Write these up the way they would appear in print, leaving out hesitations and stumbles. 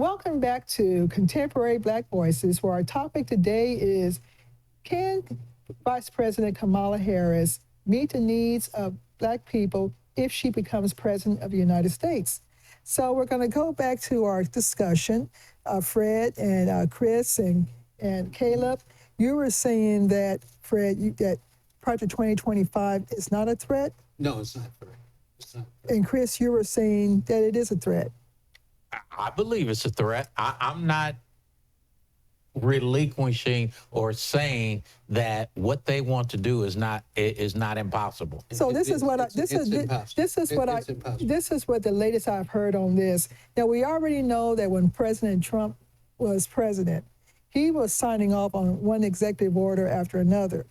welcome back to Contemporary Black Voices, where our topic today is, can Vice President Kamala Harris meet the needs of Black people if she becomes President of the United States? So we're going to go back to our discussion. Fred and Chris and Caleb, you were saying that, Fred, that Project 2025 is not a threat? No, it's not a threat. It's not a threat. And Chris, you were saying that it is a threat. I believe it's a threat. I'm not relinquishing or saying that what they want to do is not impossible. So this is what the latest I've heard on this. Now, we already know that when President Trump was president, he was signing off on one executive order after another.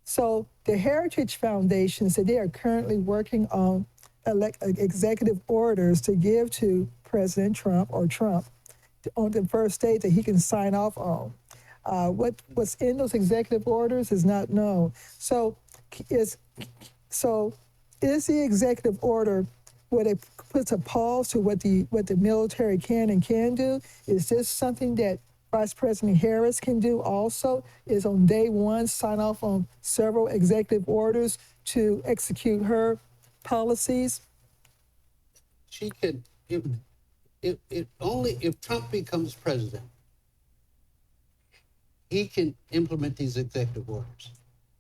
So the Heritage Foundation said they are currently working on executive orders to give to President Trump on the first day that he can sign off on. What's in those executive orders is not known. So is the executive order where it puts a pause to what the military can and can't do? Is this something that Vice President Harris can do also? Is on day one sign off on several executive orders to execute her policies? She could, if Trump becomes president, he can implement these executive orders.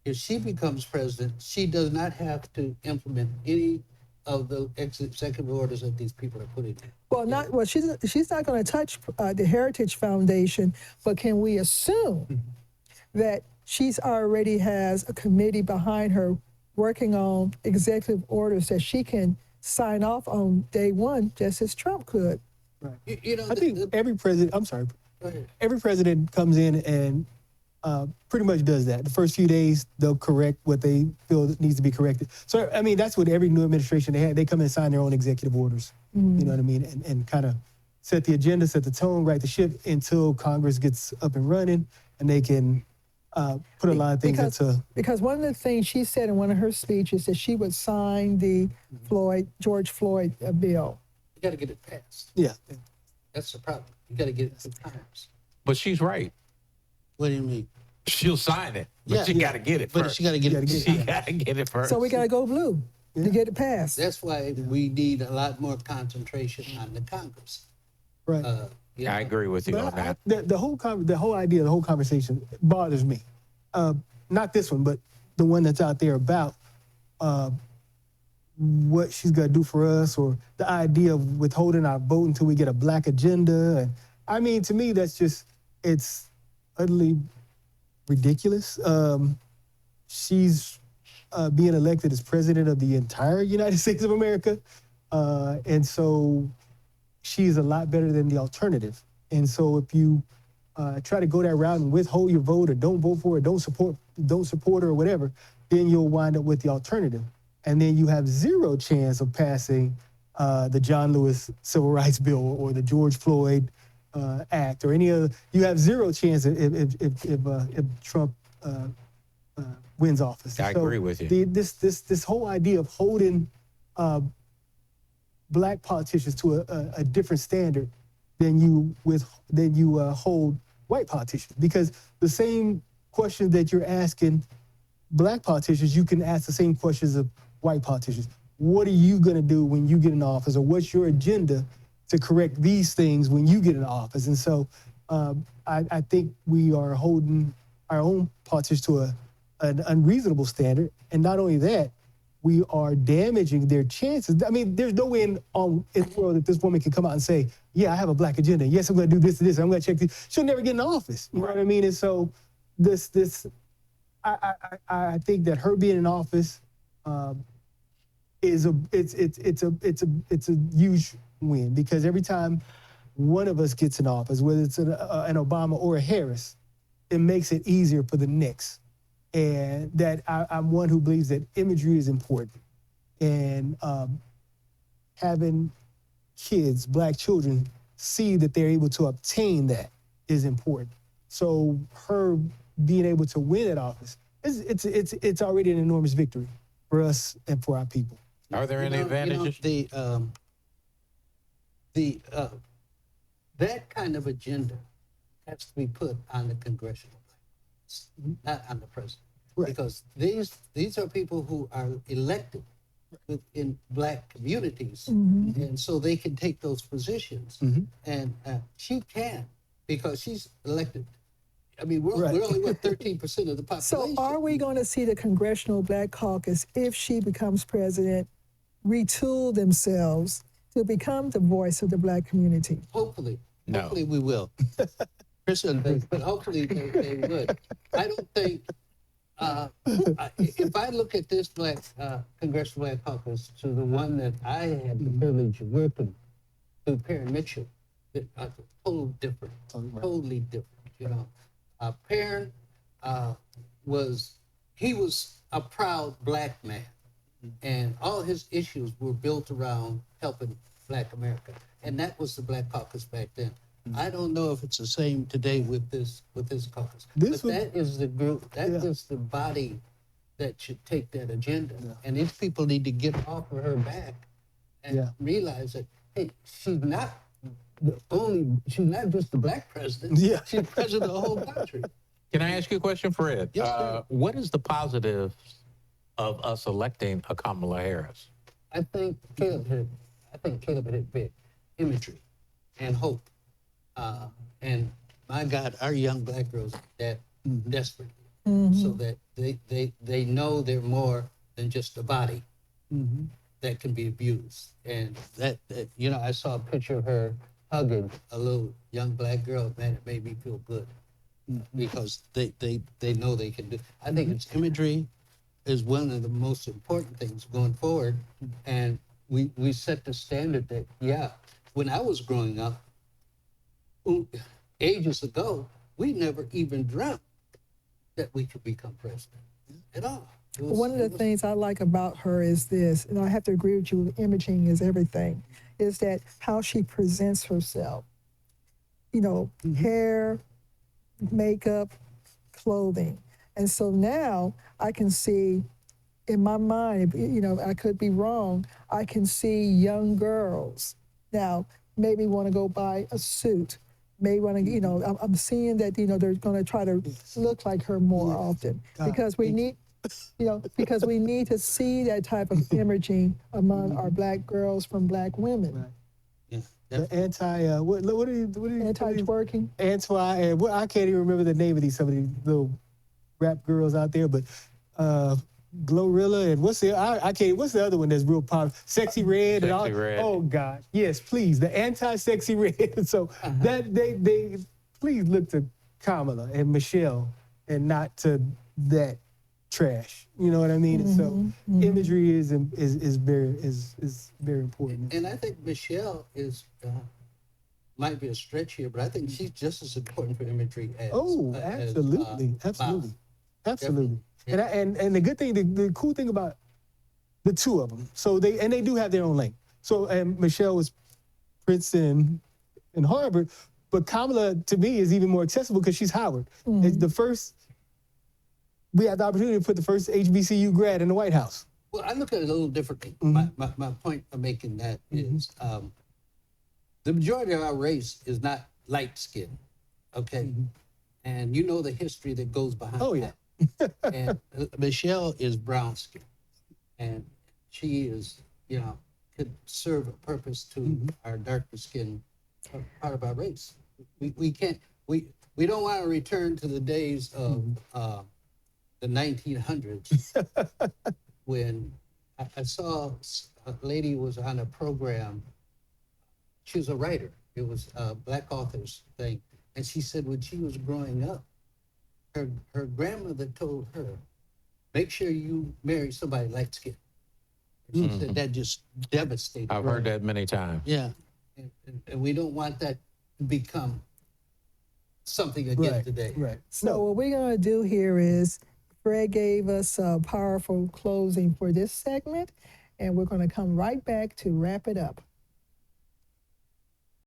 If she becomes president, she does not have to implement any of the executive orders that these people are putting in. Well, she's not going to touch the Heritage Foundation, but can we assume that she's already has a committee behind her working on executive orders that she can sign off on day one, just as Trump could? Right. I think every president, every president comes in and pretty much does that. The first few days, they'll correct what they feel that needs to be corrected. So, I mean, that's what every new administration they have. They come in and sign their own executive orders, you know what I mean? And kind of set the agenda, set the tone, right the ship until Congress gets up and running and they can put a lot of things into... Because one of the things she said in one of her speeches is she would sign the George Floyd bill. You got to get it passed. Yeah. That's the problem. You got to get it through Congress. But she's right. What do you mean? She'll sign it, but you got to get it first. But she got to get it. She got to get it first. So we got to go blue to get it passed. That's why we need a lot more concentration on the Congress. Right. I agree with you on that. The whole idea, the whole conversation bothers me. Not this one, but the one that's out there about what she's got to do for us, or the idea of withholding our vote until we get a Black agenda. And I mean, to me, it's utterly ridiculous. She's being elected as president of the entire United States of America. And so she's a lot better than the alternative. And so if you try to go that route and withhold your vote or don't vote for it, don't support her or whatever, then you'll wind up with the alternative. And then you have zero chance of passing the John Lewis Civil Rights Bill or the George Floyd Act or any other. You have zero chance if Trump wins office. I agree with you. This whole idea of holding Black politicians to a different standard than you hold white politicians, because the same questions that you're asking Black politicians, you can ask the same questions of white politicians. What are you going to do when you get in office, or what's your agenda to correct these things when you get in office? And so I think we are holding our own politicians to an unreasonable standard. And not only that, we are damaging their chances. I mean, there's no way in the world that this woman can come out and say, yeah, I have a Black agenda. Yes, I'm going to do this and this. I'm going to check this. She'll never get in office. You know what I mean? And so I think that her being in office is a huge win, because every time one of us gets in office, whether it's an Obama or a Harris, it makes it easier for the next. And that I'm one who believes that imagery is important, and having kids, Black children, see that they're able to obtain that is important. So her being able to win that office, it's already an enormous victory for us and for our people. Are there any advantages? that kind of agenda has to be put on the congressional black, not on the president. Right. Because these are people who are elected within black communities, and so they can take those positions. And she can, because she's elected. I mean, we're only, what, 13% of the population. So are we going to see the Congressional Black Caucus, if she becomes president, retool themselves to become the voice of the black community? Hopefully. No. Hopefully we will. But hopefully they would. I don't think, if I look at this Congressional Black Caucus to the one that I had the privilege of working through Perrin Mitchell, totally different, totally different, you know. Perrin was a proud black man, and all his issues were built around helping Black America, and that was the Black Caucus back then. I don't know if it's the same today with this caucus, that is the group, that is the body that should take that agenda, and these people need to get off of her back and realize that, hey, she's not just the black president. Yeah. She's president of the whole country. Can I ask you a question, Fred? Yes, sir. What is the positive of us electing a Kamala Harris? I think Caleb hit it big. Imagery and hope. And my God, our young black girls are that desperate, so that they know they're more than just a body that can be abused. And that you know, I saw a picture of her hugging a little young black girl. Man, it made me feel good, because they know they can do. I think it's imagery is one of the most important things going forward, and we set the standard that when I was growing up, ages ago, we never even dreamt that we could become president at all. One of the things I like about her is this, and I have to agree with you, imaging is everything, is that how she presents herself. You know, hair, makeup, clothing. And so now I can see in my mind, you know, I could be wrong, I can see young girls now maybe want to go buy a suit, maybe want to, you know, I'm seeing that, you know, they're going to try to look like her more often, because we need, you know, because we need to see that type of imaging among our black girls from black women. Yeah. The what are you Anti-twerking. and what I can't even remember the name of some of these little rap girls out there, but Glorilla and what's the other one that's real popular? Sexy Red and all. Sexy Red. Oh God, yes, please, the anti-sexy red. So that they please look to Kamala and Michelle and not to that trash. You know what I mean? And so imagery is very important. And I think Michelle is might be a stretch here, but I think she's just as important for imagery as Absolutely. Definitely. And the good thing, the cool thing about the two of them, so they do have their own lane. So and Michelle was Princeton and Harvard, but Kamala to me is even more accessible because she's Howard. It's the first. We had the opportunity to put the first HBCU grad in the White House. Well, I look at it a little differently. My point of making that is the majority of our race is not light skinned, okay? And you know the history that goes behind that. And Michelle is brown skinned, and she is, you know, could serve a purpose to our darker skinned part of our race. We don't want to return to the days of the 1900s when I saw a lady was on a program. She was a writer. It was a Black Authors thing. And she said when she was growing up, her grandmother told her, make sure you marry somebody light skinned. She said that just devastated I've her. heard that many times. Yeah. And we don't want that to become something again today. Right. So what we're going to do here is Fred gave us a powerful closing for this segment, and we're going to come right back to wrap it up.